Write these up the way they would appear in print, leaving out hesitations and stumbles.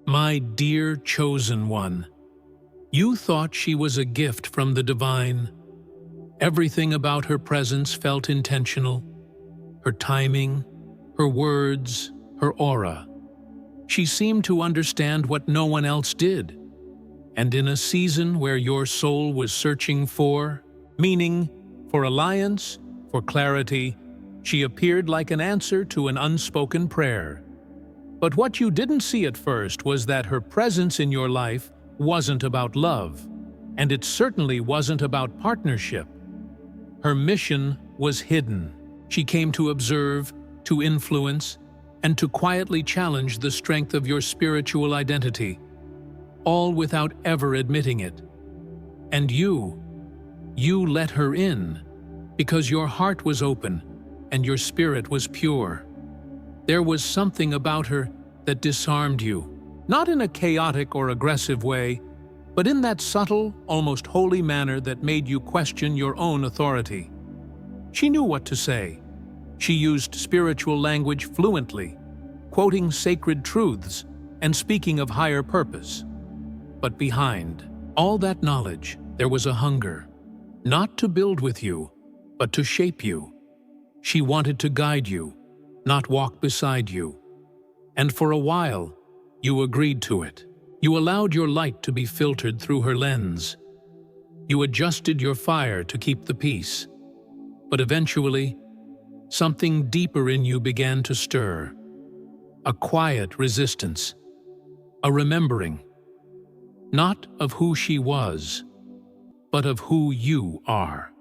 My dear chosen one, you thought she was a gift from the divine. Everything about her presence felt intentional. Her timing, her words, her aura. She seemed to understand what no one else did. And in a season where your soul was searching for meaning, for alliance, for clarity, she appeared like an answer to an unspoken prayer. But what you didn't see at first was that her presence in your life wasn't about love, and it certainly wasn't about partnership. Her mission was hidden. She came to observe, to influence, and to quietly challenge the strength of your spiritual identity, all without ever admitting it. And you let her in, because your heart was open and your spirit was pure. There was something about her that disarmed you, not in a chaotic or aggressive way, but in that subtle, almost holy manner that made you question your own authority. She knew what to say. She used spiritual language fluently, quoting sacred truths and speaking of higher purpose. But behind all that knowledge, there was a hunger, not to build with you, but to shape you. She wanted to guide you, not walk beside you. And for a while, you agreed to it. You allowed your light to be filtered through her lens. You adjusted your fire to keep the peace. But eventually, something deeper in you began to stir. A quiet resistance. A remembering. Not of who she was, but of who you are.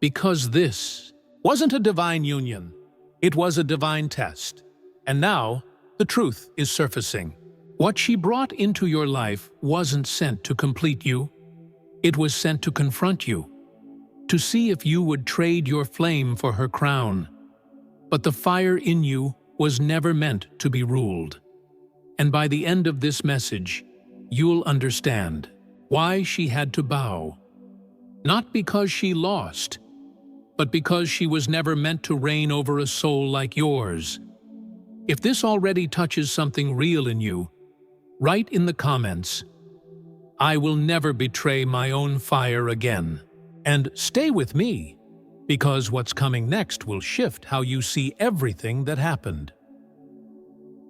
Because this wasn't a divine union. It was a divine test. And now, the truth is surfacing. What she brought into your life wasn't sent to complete you. It was sent to confront you, to see if you would trade your flame for her crown. But the fire in you was never meant to be ruled. And by the end of this message, you'll understand why she had to bow. Not because she lost, but because she was never meant to reign over a soul like yours. If this already touches something real in you, write in the comments, "I will never betray my own fire again." And stay with me, because what's coming next will shift how you see everything that happened.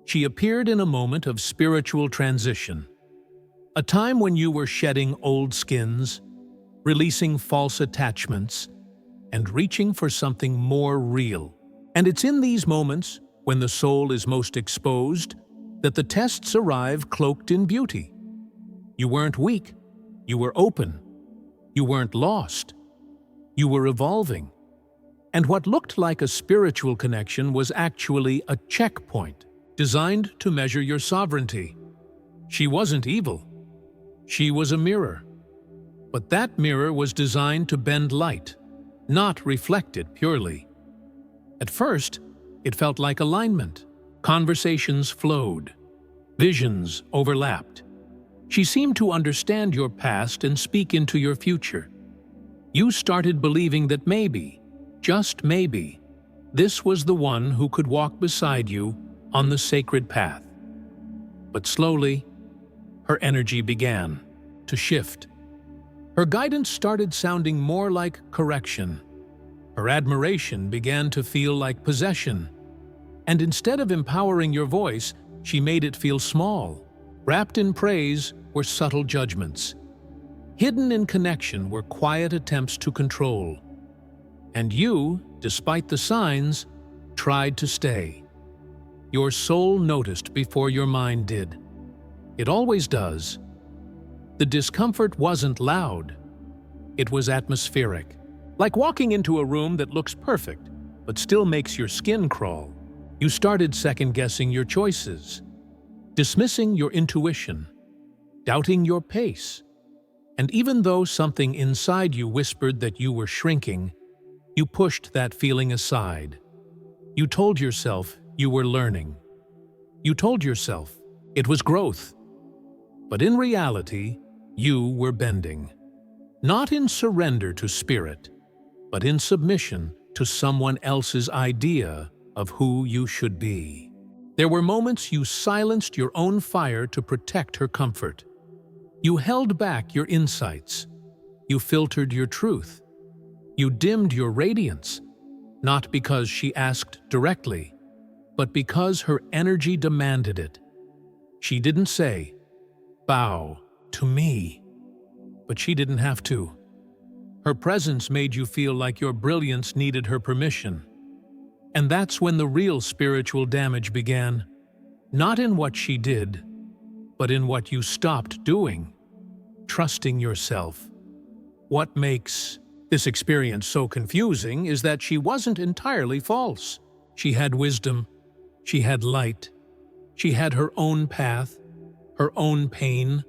She appeared in a moment of spiritual transition, a time when you were shedding old skins, releasing false attachments, and reaching for something more real. And it's in these moments, when the soul is most exposed, that the tests arrive cloaked in beauty. You weren't weak, you were open. You weren't lost, you were evolving. And what looked like a spiritual connection was actually a checkpoint, designed to measure your sovereignty. She wasn't evil, she was a mirror. But that mirror was designed to bend light, not reflect it purely. At first, it felt like alignment. Conversations flowed. Visions overlapped. She seemed to understand your past and speak into your future. You started believing that maybe, just maybe, this was the one who could walk beside you on the sacred path. But slowly, her energy began to shift. Her guidance started sounding more like correction. Her admiration began to feel like possession. And instead of empowering your voice, she made it feel small. Wrapped in praise were subtle judgments. Hidden in connection were quiet attempts to control. And you, despite the signs, tried to stay. Your soul noticed before your mind did. It always does. The discomfort wasn't loud. It was atmospheric. Like walking into a room that looks perfect, but still makes your skin crawl. You started second-guessing your choices, dismissing your intuition, doubting your pace. And even though something inside you whispered that you were shrinking, you pushed that feeling aside. You told yourself you were learning. You told yourself it was growth. But in reality, you were bending. Not in surrender to spirit, but in submission to someone else's idea of who you should be. There were moments you silenced your own fire to protect her comfort. You held back your insights. You filtered your truth. You dimmed your radiance, not because she asked directly, but because her energy demanded it. She didn't say, "Bow to me," but she didn't have to. Her presence made you feel like your brilliance needed her permission. And that's when the real spiritual damage began. Not in what she did, but in what you stopped doing, trusting yourself. What makes this experience so confusing is that she wasn't entirely false. She had wisdom, she had light, she had her own path, her own pain,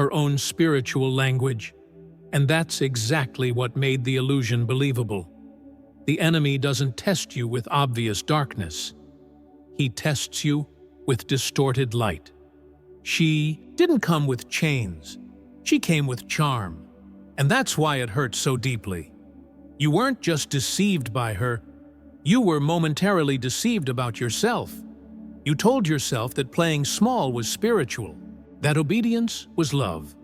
her own spiritual language. And that's exactly what made the illusion believable. The enemy doesn't test you with obvious darkness. He tests you with distorted light. She didn't come with chains. She came with charm. And that's why it hurt so deeply. You weren't just deceived by her. You were momentarily deceived about yourself. You told yourself that playing small was spiritual, that obedience was love,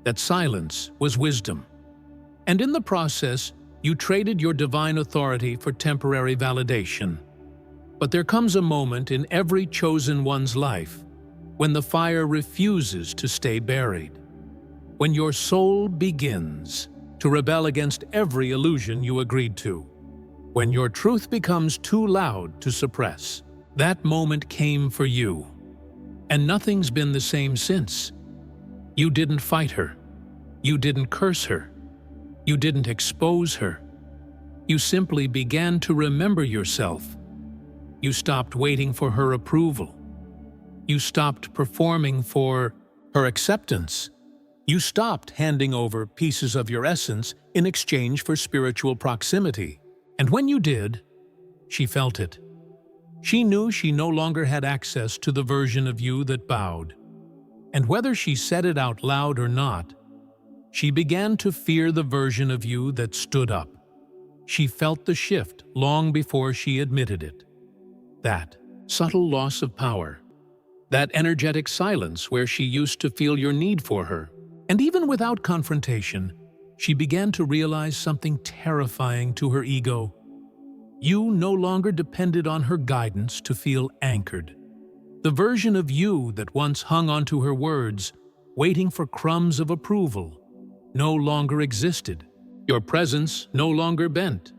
that silence was wisdom. And in the process, you traded your divine authority for temporary validation. But there comes a moment in every chosen one's life when the fire refuses to stay buried, when your soul begins to rebel against every illusion you agreed to, when your truth becomes too loud to suppress. That moment came for you, and nothing's been the same since. You didn't fight her. You didn't curse her. You didn't expose her. You simply began to remember yourself. You stopped waiting for her approval. You stopped performing for her acceptance. You stopped handing over pieces of your essence in exchange for spiritual proximity. And when you did, she felt it. She knew she no longer had access to the version of you that bowed. And whether she said it out loud or not, she began to fear the version of you that stood up. She felt the shift long before she admitted it. That subtle loss of power, that energetic silence where she used to feel your need for her. And even without confrontation, she began to realize something terrifying to her ego. You no longer depended on her guidance to feel anchored. The version of you that once hung onto her words, waiting for crumbs of approval, no longer existed. Your presence no longer bent.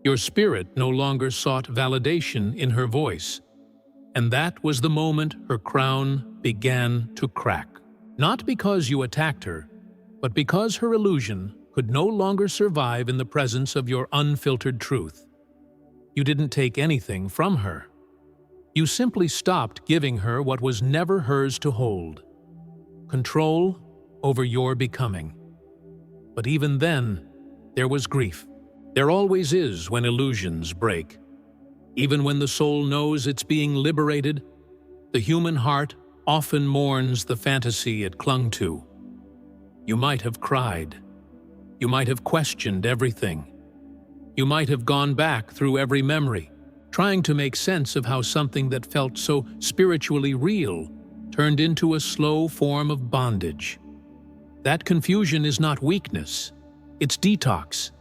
Your spirit no longer sought validation in her voice. And that was the moment her crown began to crack. Not because you attacked her, but because her illusion could no longer survive in the presence of your unfiltered truth. You didn't take anything from her. You simply stopped giving her what was never hers to hold: control over your becoming. But even then, there was grief. There always is when illusions break. Even when the soul knows it's being liberated, the human heart often mourns the fantasy it clung to. You might have cried. You might have questioned everything. You might have gone back through every memory, trying to make sense of how something that felt so spiritually real turned into a slow form of bondage. That confusion is not weakness, it's detox.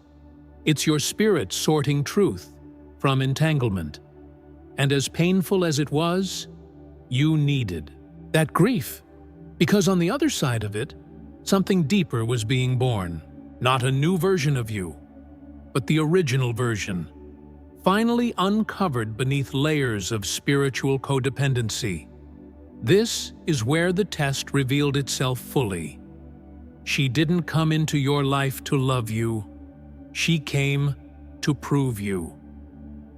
It's your spirit sorting truth from entanglement. And as painful as it was, you needed that grief, because on the other side of it, something deeper was being born. Not a new version of you, but the original version, finally uncovered beneath layers of spiritual codependency. This is where the test revealed itself fully. She didn't come into your life to love you. She came to prove you,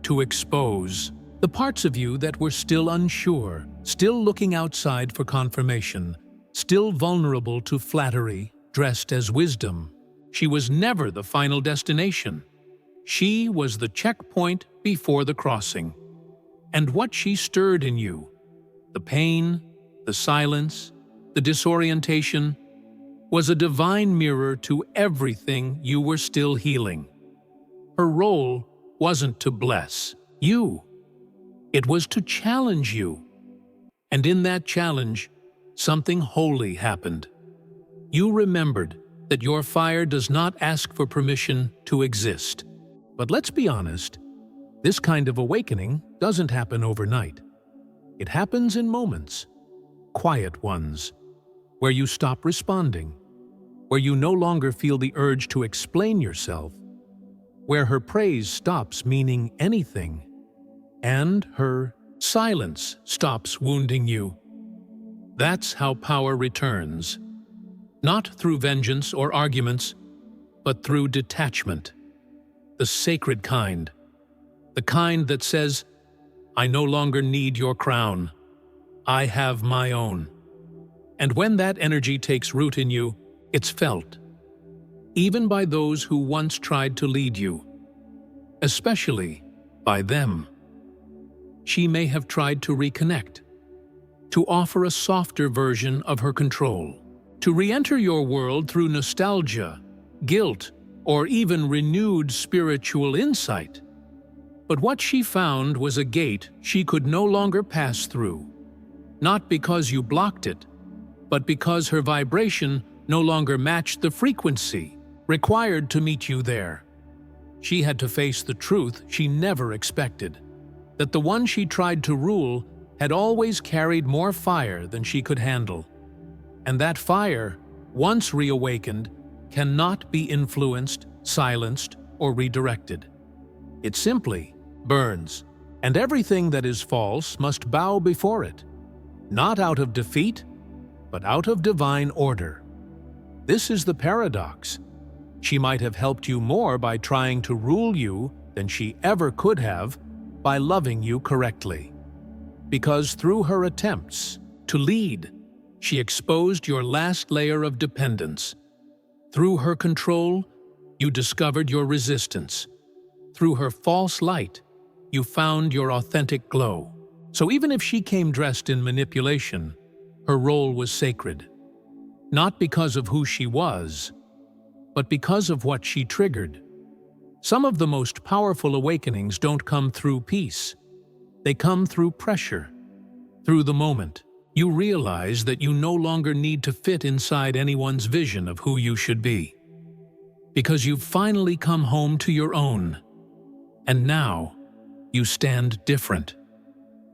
to expose the parts of you that were still unsure, still looking outside for confirmation, still vulnerable to flattery dressed as wisdom. She was never the final destination. She was the checkpoint before the crossing. And what she stirred in you, the pain, the silence, the disorientation, was a divine mirror to everything you were still healing. Her role wasn't to bless you. It was to challenge you, And in that challenge, something holy happened. You remembered that your fire does not ask for permission to exist. But let's be honest, this kind of awakening doesn't happen overnight. It happens in moments, quiet ones, where you stop responding, where you no longer feel the urge to explain yourself, where her praise stops meaning anything, and her silence stops wounding you. That's how power returns, not through vengeance or arguments, but through detachment, the sacred kind, the kind that says, I no longer need your crown, I have my own. And when that energy takes root in you, it's felt, even by those who once tried to lead you, especially by them. She may have tried to reconnect, to offer a softer version of her control, to re-enter your world through nostalgia, guilt, or even renewed spiritual insight. But what she found was a gate she could no longer pass through, not because you blocked it, but because her vibration no longer matched the frequency required to meet you there. She had to face the truth she never expected, that the one she tried to rule had always carried more fire than she could handle. And that fire, once reawakened, cannot be influenced, silenced, or redirected. It simply burns, and everything that is false must bow before it, not out of defeat, but out of divine order. This is the paradox. She might have helped you more by trying to rule you than she ever could have by loving you correctly. Because through her attempts to lead, she exposed your last layer of dependence. Through her control, you discovered your resistance. Through her false light, you found your authentic glow. So even if she came dressed in manipulation, her role was sacred. Not because of who she was, but because of what she triggered. Some of the most powerful awakenings don't come through peace. They come through pressure. Through the moment, you realize that you no longer need to fit inside anyone's vision of who you should be. Because you've finally come home to your own. And now, you stand different.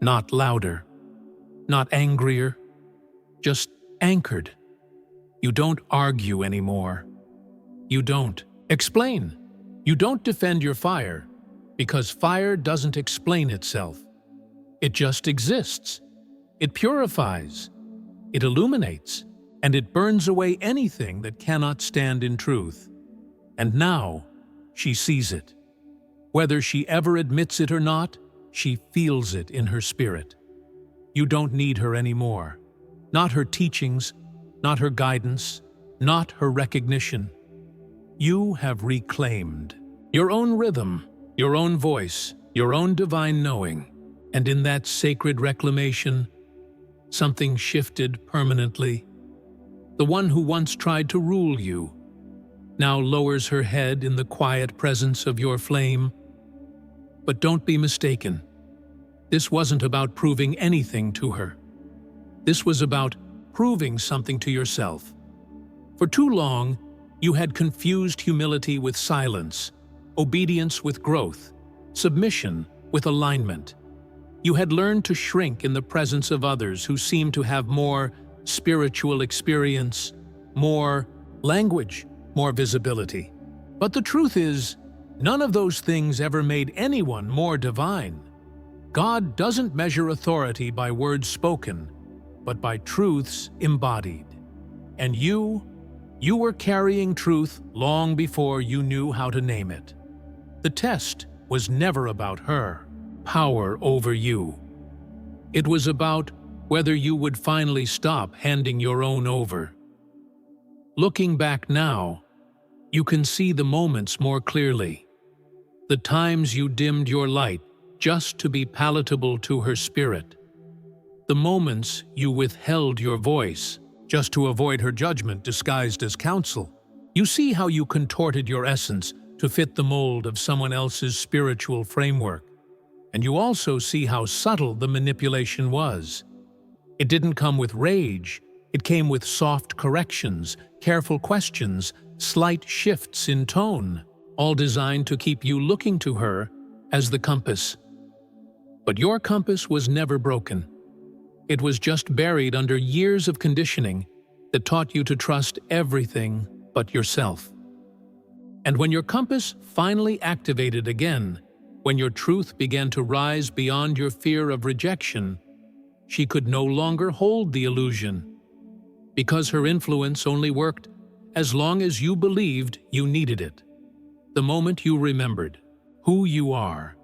Not louder, not angrier, just anchored. You don't argue anymore. You don't explain. You don't defend your fire, because fire doesn't explain itself. It just exists. It purifies, it illuminates, and it burns away anything that cannot stand in truth. And now, she sees it. Whether she ever admits it or not, she feels it in her spirit. You don't need her anymore. Not her teachings, not her guidance, not her recognition. You have reclaimed your own rhythm, your own voice, your own divine knowing. And in that sacred reclamation, something shifted permanently. The one who once tried to rule you now lowers her head in the quiet presence of your flame. But don't be mistaken. This wasn't about proving anything to her. This was about proving something to yourself. For too long, you had confused humility with silence, obedience with growth, submission with alignment. You had learned to shrink in the presence of others who seemed to have more spiritual experience, more language, more visibility. But the truth is, none of those things ever made anyone more divine. God doesn't measure authority by words spoken, but by truths embodied. And you were carrying truth long before you knew how to name it. The test was never about her power over you. It was about whether you would finally stop handing your own over. Looking back now, you can see the moments more clearly. The times you dimmed your light just to be palatable to her spirit. The moments you withheld your voice just to avoid her judgment disguised as counsel. You see how you contorted your essence to fit the mold of someone else's spiritual framework. And you also see how subtle the manipulation was. It didn't come with rage. It came with soft corrections, careful questions, slight shifts in tone, all designed to keep you looking to her as the compass. But your compass was never broken. It was just buried under years of conditioning that taught you to trust everything but yourself. And when your compass finally activated again, when your truth began to rise beyond your fear of rejection, she could no longer hold the illusion, because her influence only worked as long as you believed you needed it. The moment you remembered who you are,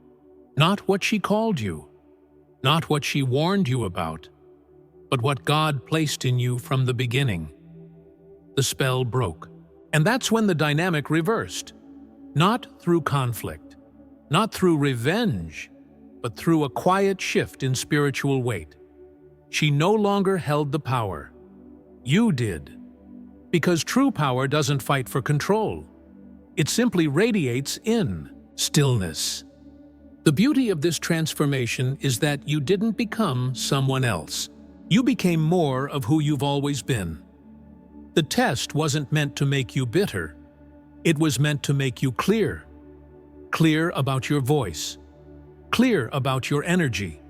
not what she called you, not what she warned you about, but what God placed in you from the beginning, the spell broke. And that's when the dynamic reversed. Not through conflict, not through revenge, but through a quiet shift in spiritual weight. She no longer held the power. You did. Because true power doesn't fight for control. It simply radiates in stillness. The beauty of this transformation is that you didn't become someone else. You became more of who you've always been. The test wasn't meant to make you bitter. It was meant to make you clear. Clear about your voice. Clear about your energy.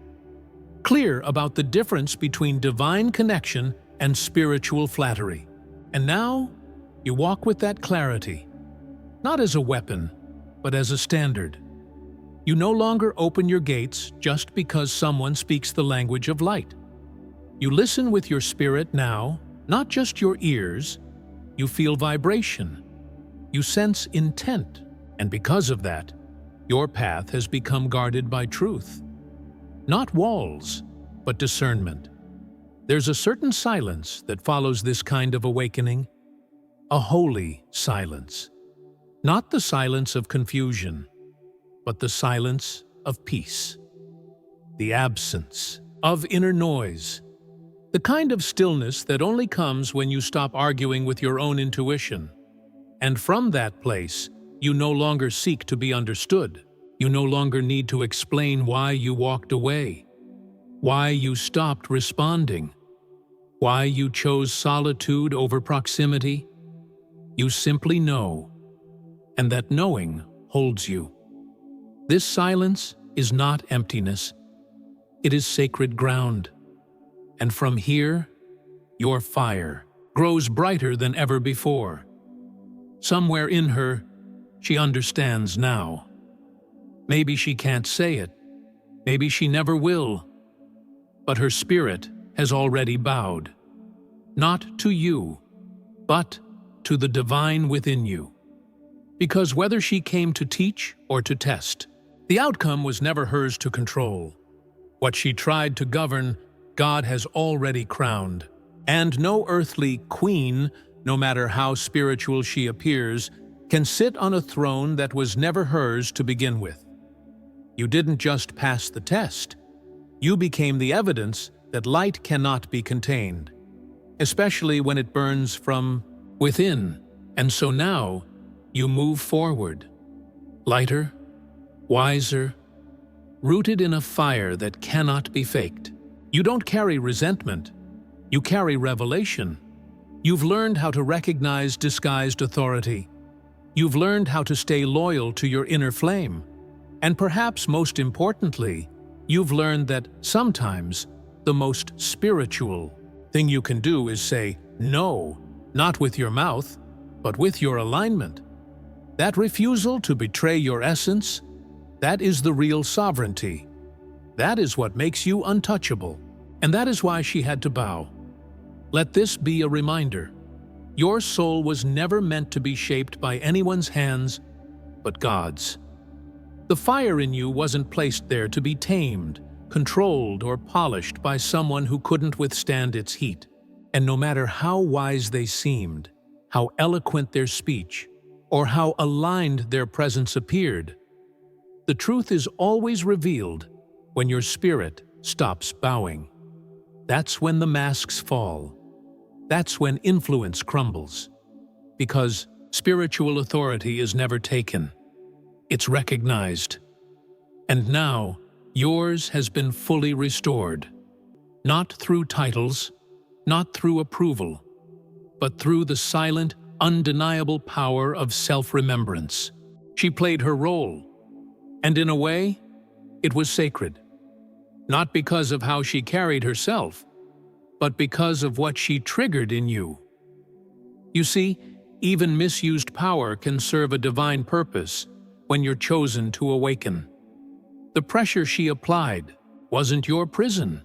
Clear about the difference between divine connection and spiritual flattery. And now, you walk with that clarity, not as a weapon, but as a standard. You no longer open your gates just because someone speaks the language of light. You listen with your spirit now, not just your ears. You feel vibration. You sense intent, and because of that, your path has become guarded by truth. Not walls, but discernment. There's a certain silence that follows this kind of awakening, a holy silence. Not the silence of confusion, but the silence of peace. The absence of inner noise. The kind of stillness that only comes when you stop arguing with your own intuition. And from that place, you no longer seek to be understood. You no longer need to explain why you walked away, why you stopped responding, why you chose solitude over proximity. You simply know, and that knowing holds you. This silence is not emptiness. It is sacred ground. And from here, your fire grows brighter than ever before. Somewhere in her, she understands now. Maybe she can't say it. Maybe she never will. But her spirit has already bowed. Not to you, but to the divine within you. Because whether she came to teach or to test, the outcome was never hers to control. What she tried to govern, God has already crowned. And no earthly queen, no matter how spiritual she appears, can sit on a throne that was never hers to begin with. You didn't just pass the test. You became the evidence that light cannot be contained, especially when it burns from within. And so now, you move forward, lighter, wiser, rooted in a fire that cannot be faked. You don't carry resentment. You carry revelation. You've learned how to recognize disguised authority. You've learned how to stay loyal to your inner flame. And perhaps most importantly, you've learned that sometimes the most spiritual thing you can do is say no, not with your mouth, but with your alignment. That refusal to betray your essence, that is the real sovereignty. That is what makes you untouchable. And that is why she had to bow. Let this be a reminder. Your soul was never meant to be shaped by anyone's hands but God's. The fire in you wasn't placed there to be tamed, controlled, or polished by someone who couldn't withstand its heat. And no matter how wise they seemed, how eloquent their speech, or how aligned their presence appeared, the truth is always revealed when your spirit stops bowing. That's when the masks fall. That's when influence crumbles. Because spiritual authority is never taken. It's recognized. And now, yours has been fully restored. not through titles, not through approval, but through the silent, undeniable power of self-remembrance. She played her role, and in a way, it was sacred. Not because of how she carried herself, but because of what she triggered in you. You see, even misused power can serve a divine purpose when you're chosen to awaken. The pressure she applied wasn't your prison.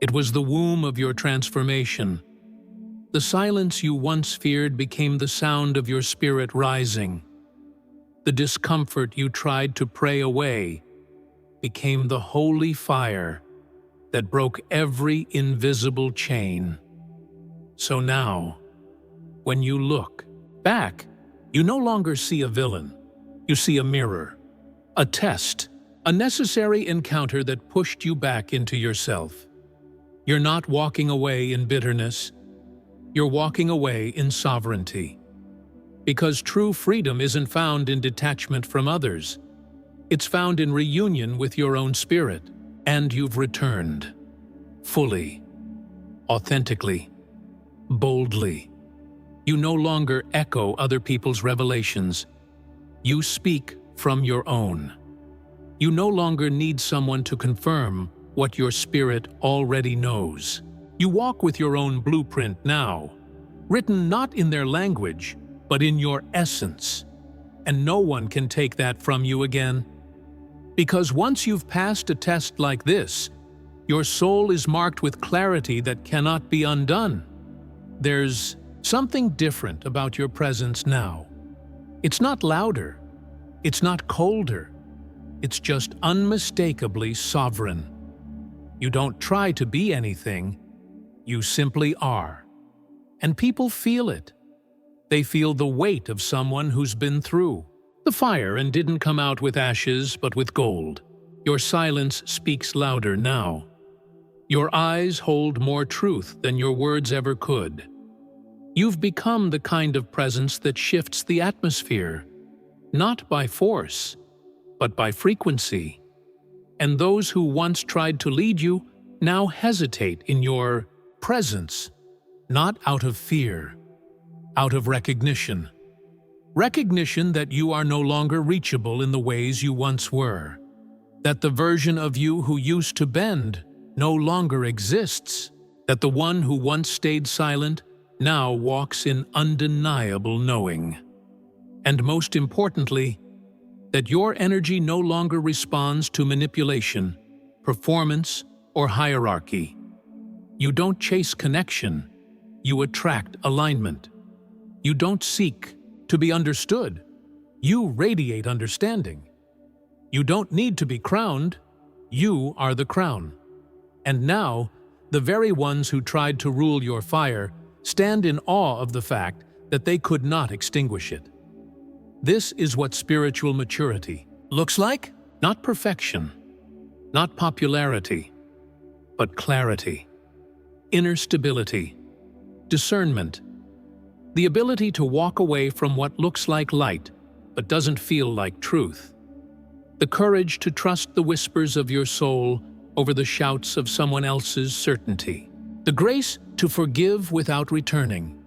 It was the womb of your transformation. The silence you once feared became the sound of your spirit rising. The discomfort you tried to pray away became the holy fire that broke every invisible chain. So now, when you look back, you no longer see a villain. You see a mirror, a test, a necessary encounter that pushed you back into yourself. You're not walking away in bitterness. You're walking away in sovereignty. Because true freedom isn't found in detachment from others. It's found in reunion with your own spirit, and you've returned. Fully, authentically, boldly. You no longer echo other people's revelations. You speak from your own. You no longer need someone to confirm what your spirit already knows. You walk with your own blueprint now, written not in their language, but in your essence. And no one can take that from you again. Because once you've passed a test like this, your soul is marked with clarity that cannot be undone. There's something different about your presence now. It's not louder. It's not colder. It's just unmistakably sovereign. You don't try to be anything. You simply are. And people feel it. They feel the weight of someone who's been through the fire and didn't come out with ashes but with gold. Your silence speaks louder now. Your eyes hold more truth than your words ever could. You've become the kind of presence that shifts the atmosphere, not by force, but by frequency. And those who once tried to lead you now hesitate in your presence, not out of fear, out of recognition. Recognition that you are no longer reachable in the ways you once were, that the version of you who used to bend no longer exists, that the one who once stayed silent now walks in undeniable knowing. And most importantly, that your energy no longer responds to manipulation, performance, or hierarchy. You don't chase connection, you attract alignment. You don't seek to be understood, you radiate understanding. You don't need to be crowned, you are the crown. And now, the very ones who tried to rule your fire stand in awe of the fact that they could not extinguish it. This is what spiritual maturity looks like. Not perfection, not popularity, but clarity, inner stability, discernment, the ability to walk away from what looks like light but doesn't feel like truth, the courage to trust the whispers of your soul over the shouts of someone else's certainty, the grace to forgive without returning,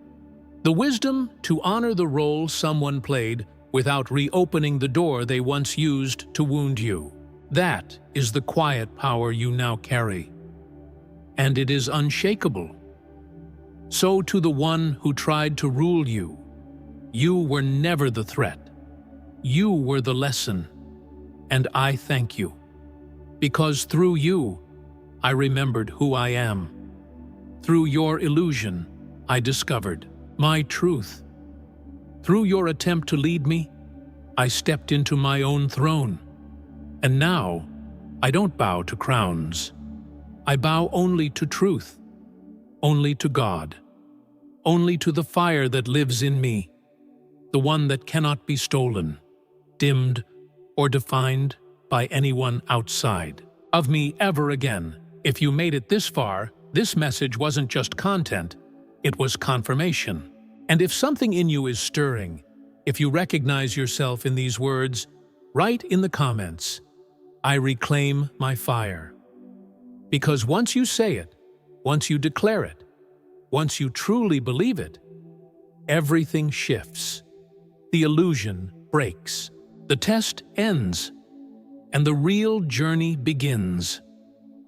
the wisdom to honor the role someone played without reopening the door they once used to wound you. That is the quiet power you now carry. And it is unshakable. So to the one who tried to rule you, you were never the threat. You were the lesson. And I thank you. Because through you, I remembered who I am. Through your illusion, I discovered my truth. Through your attempt to lead me, I stepped into my own throne. And now, I don't bow to crowns. I bow only to truth, only to God, only to the fire that lives in me, the one that cannot be stolen, dimmed, or defined by anyone outside of me ever again. If you made it this far, this message wasn't just content, it was confirmation. And if something in you is stirring, if you recognize yourself in these words, write in the comments, I reclaim my fire. Because once you say it, once you declare it, once you truly believe it, everything shifts. The illusion breaks. The test ends, and the real journey begins.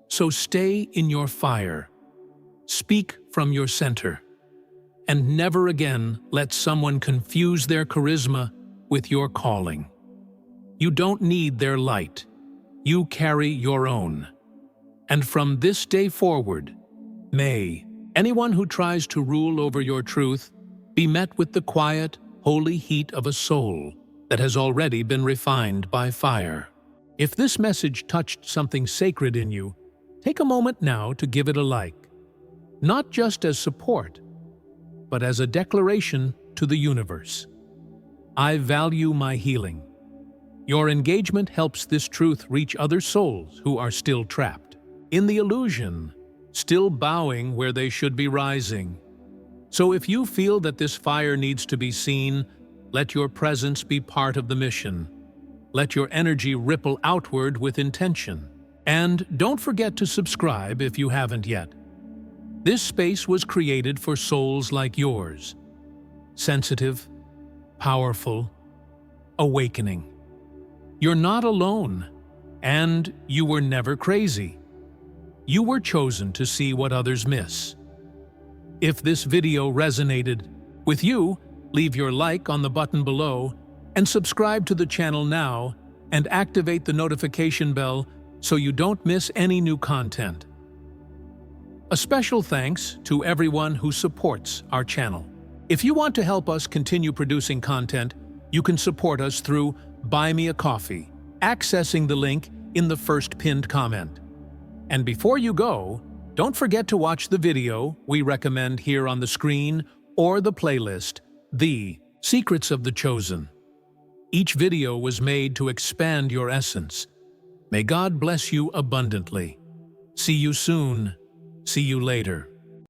So stay in your fire. Speak from your center. And never again let someone confuse their charisma with your calling. You don't need their light. You carry your own. And from this day forward, may anyone who tries to rule over your truth be met with the quiet, holy heat of a soul that has already been refined by fire. If this message touched something sacred in you, take a moment now to give it a like. Not just as support, but as a declaration to the universe. I value my healing. Your engagement helps this truth reach other souls who are still trapped in the illusion, still bowing where they should be rising. So if you feel that this fire needs to be seen, let your presence be part of the mission. Let your energy ripple outward with intention. And don't forget to subscribe if you haven't yet. This space was created for souls like yours. Sensitive, powerful, awakening. You're not alone, and you were never crazy. You were chosen to see what others miss. If this video resonated with you, leave your like on the button below and subscribe to the channel now and activate the notification bell so you don't miss any new content. A special thanks to everyone who supports our channel. If you want to help us continue producing content, you can support us through Buy Me a Coffee, accessing the link in the first pinned comment. And before you go, don't forget to watch the video we recommend here on the screen or the playlist, The Secrets of the Chosen. Each video was made to expand your essence. May God bless you abundantly. See you soon. See you later.